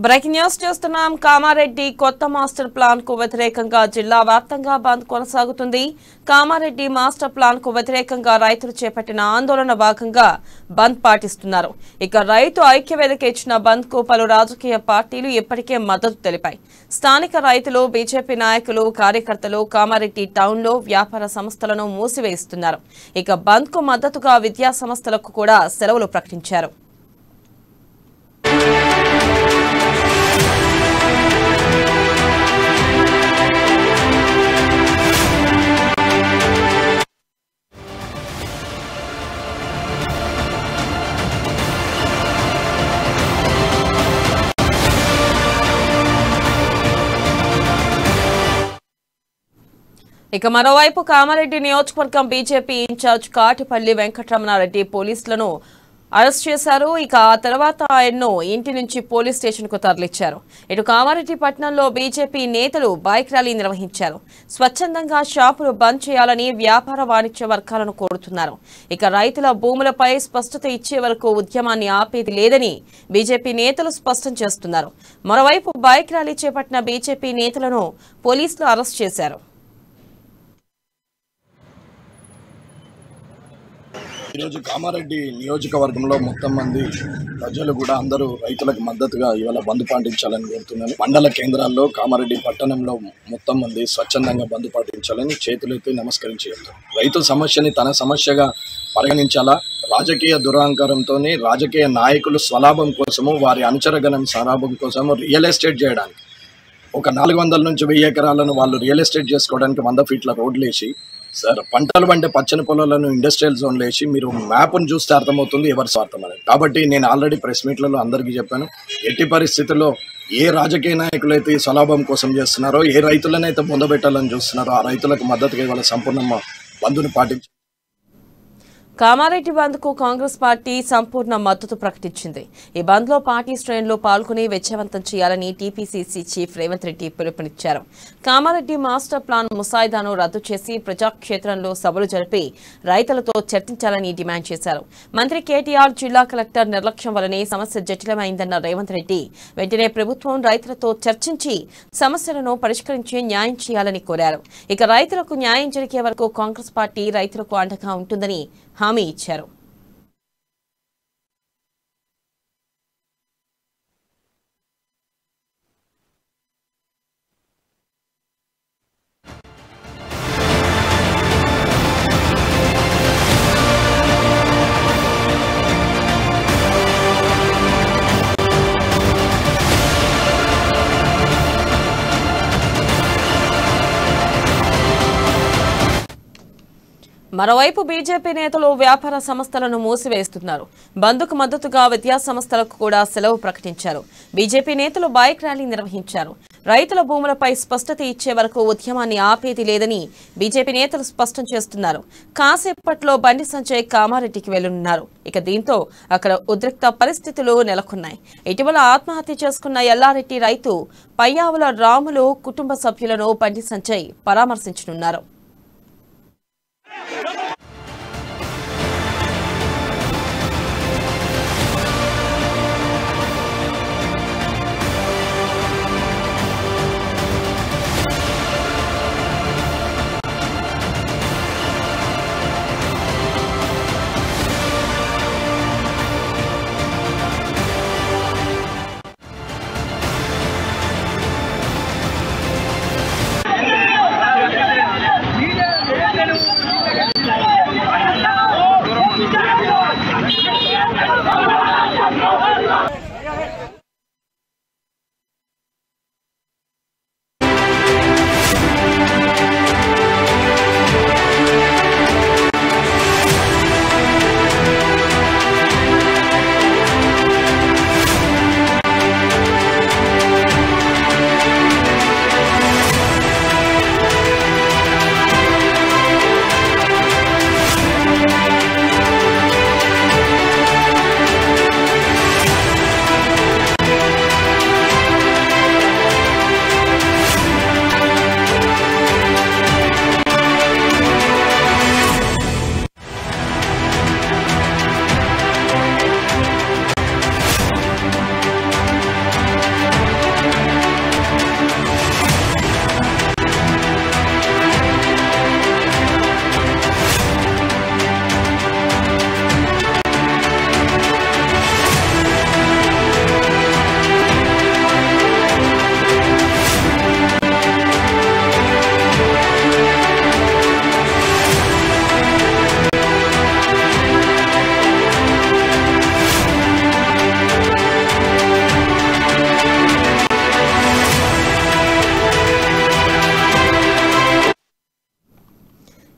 Breaking news చూస్తున్నాం. కామారెడ్డి కొత్త master plan కు వ్యతిరేకంగా జిల్లా వ్యాప్తంగా బంద్ కొనసాగుతుంది. కామారెడ్డి మాస్టర్ ప్లాన్ కు వ్యతిరేకంగా రైతులు చేపట్టిన ఆందోళన భాగంగా బంద్ పాటిస్తున్నారు. ఇక రైతు ఐక్యవేదిక ఇచ్చిన బంద్ కు పలు రాజకీయ పార్టీలు ఇప్పటికే మద్దతు తెలిపాయి. స్థానిక రైతులు, బీజేపీ నాయకులు, కార్యకర్తలు కామారెడ్డి టౌన్ లో వ్యాపార సంస్థలను మూసివేస్తున్నారు. ఇక బంద్ కు మద్దతుగా విద్యా సంస్థలకు కూడా సెలవులు ప్రకటించారు. ఇక మరోవైపు కామారెడ్డి నియోజకవర్గం బీజేపీ ఇన్ఛార్జ్ కాటిపల్లి వెంకటరమణారెడ్డి పోలీసులను అరెస్ట్ చేశారు. ఇక ఆ తర్వాత ఆయన్ను ఇంటి నుంచి పోలీస్ స్టేషన్ కు తరలించారు. ఇటు కామారెడ్డి పట్టణంలో బీజేపీ నేతలు బైక్ ర్యాలీ నిర్వహించారు. స్వచ్ఛందంగా షాపులు బంద్ చేయాలని వ్యాపార వాణిజ్య వర్గాలను కోరుతున్నారు. ఇక రైతుల భూములపై స్పష్టత ఇచ్చే వరకు ఉద్యమాన్ని ఆపేది లేదని బీజేపీ నేతలు స్పష్టం చేస్తున్నారు. మరోవైపు బైక్ ర్యాలీ చేపట్టిన బీజేపీ నేతలను పోలీసులు అరెస్ట్ చేశారు. ఈరోజు కామారెడ్డి నియోజకవర్గంలో మొత్తం మంది ప్రజలు కూడా అందరూ రైతులకు మద్దతుగా ఇవాళ బంద్ పాటించాలని కోరుతున్నాను. మండల కేంద్రాల్లో కామారెడ్డి పట్టణంలో మొత్తం మంది స్వచ్ఛందంగా బంద్ పాటించాలని చేతులెత్తి నమస్కరించి చెప్తారు. రైతు సమస్యని తన సమస్యగా పరిగణించాలా. రాజకీయ దురహంకారంతో రాజకీయ నాయకులు స్వలాభం కోసము, వారి అనుచరగణం స్వలాభం కోసము రియల్ ఎస్టేట్ చేయడానికి ఒక 400 నుంచి 1000 ఎకరాలను వాళ్ళు రియల్ ఎస్టేట్ చేసుకోవడానికి 100 ఫీట్ల రోడ్లు వేసి, సార్ పంటలు పండే పచ్చని పొలాలను ఇండస్ట్రియల్ జోన్లు వేసి మీరు మ్యాప్ను చూస్తే అర్థమవుతుంది ఎవరు స్వార్థం అనేది. కాబట్టి నేను ఆల్రెడీ ప్రెస్ మీట్లలో అందరికీ చెప్పాను, ఎట్టి పరిస్థితుల్లో ఏ రాజకీయ నాయకులు అయితే ఈ స్వలాభం కోసం చేస్తున్నారో, ఏ రైతులనైతే పొందబెట్టాలని చూస్తున్నారో ఆ రైతులకు మద్దతుగా ఇవాళ సంపూర్ణ బంద్ను పాటించారు. కామారెడ్డి బంద్ కు కాంగ్రెస్ పార్టీ సంపూర్ణ మద్దతు ప్రకటించింది. ఈ బంద్ లో పార్టీ శ్రేణులు పాల్గొని విజయవంతం చేయాలని టీపీసీసీ చీఫ్ రేవంత్ రెడ్డి పిలుపునిచ్చారు. కామారెడ్డి మాస్టర్ ప్లాన్ ముసాయిదాను రద్దు చేసి ప్రజాక్షేత్రంలో సభలు జరిపి రైతులతో చర్చించాలని డిమాండ్ చేశారు. మంత్రి కేటీఆర్, జిల్లా కలెక్టర్ నిర్లక్ష్యం వల్లనే సమస్య జటిలమైందన్న రేవంత్ రెడ్డి వెంటనే ప్రభుత్వం రైతులతో చర్చించి సమస్యలను పరిష్కరించి న్యాయం చేయాలని కోరారు. ఇక రైతులకు న్యాయం జరిగే వరకు కాంగ్రెస్ పార్టీ రైతులకు అండగా ఉంటుందని హామీ ఇచ్చారు. మరోవైపు బీజేపీ నేతలు వ్యాపార సంస్థలను మూసివేస్తున్నారు. బంద్కు మద్దతుగా విద్యా సంస్థలకు కూడా సెలవు ప్రకటించారు. బీజేపీ నేతలు బైక్ ర్యాలీ నిర్వహించారు. రైతుల భూములపై స్పష్టత ఇచ్చే వరకు ఉద్యమాన్ని ఆపేది లేదని బీజేపీ నేతలు స్పష్టం చేస్తున్నారు. కాసేపట్లో బండి సంజయ్ కామారెడ్డికి వెళ్లనున్నారు. ఇక దీంతో అక్కడ ఉద్రిక్త పరిస్థితులు నెలకొన్నాయి. ఇటీవల ఆత్మహత్య చేసుకున్న ఎల్లారెడ్డి రైతు పయ్యావుల రాములు కుటుంబ సభ్యులను బండి సంజయ్ పరామర్శించనున్నారు.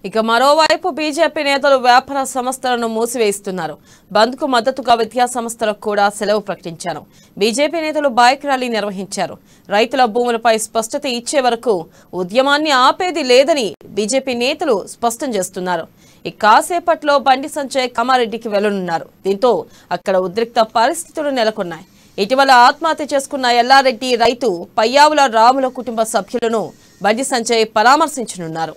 ఇక మరోవైపు బీజేపీ నేతలు వ్యాపార సంస్థలను మూసివేస్తున్నారు. బంద్కు మద్దతుగా విద్యా సంస్థలకు కూడా సెలవు ప్రకటించారు. బీజేపీ నేతలు బైక్ ర్యాలీ నిర్వహించారు. రైతుల భూములపై స్పష్టత ఇచ్చే వరకు ఉద్యమాన్ని ఆపేది లేదని బీజేపీ నేతలు స్పష్టం చేస్తున్నారు. ఈ కాసేపట్లో బండి సంజయ్ కామారెడ్డికి వెళ్లనున్నారు. దీంతో అక్కడ ఉద్రిక్త పరిస్థితులు నెలకొన్నాయి. ఇటీవల ఆత్మహత్య చేసుకున్న ఎల్లారెడ్డి రైతు పయ్యావుల రాముల కుటుంబ సభ్యులను బండి సంజయ్ పరామర్శించనున్నారు.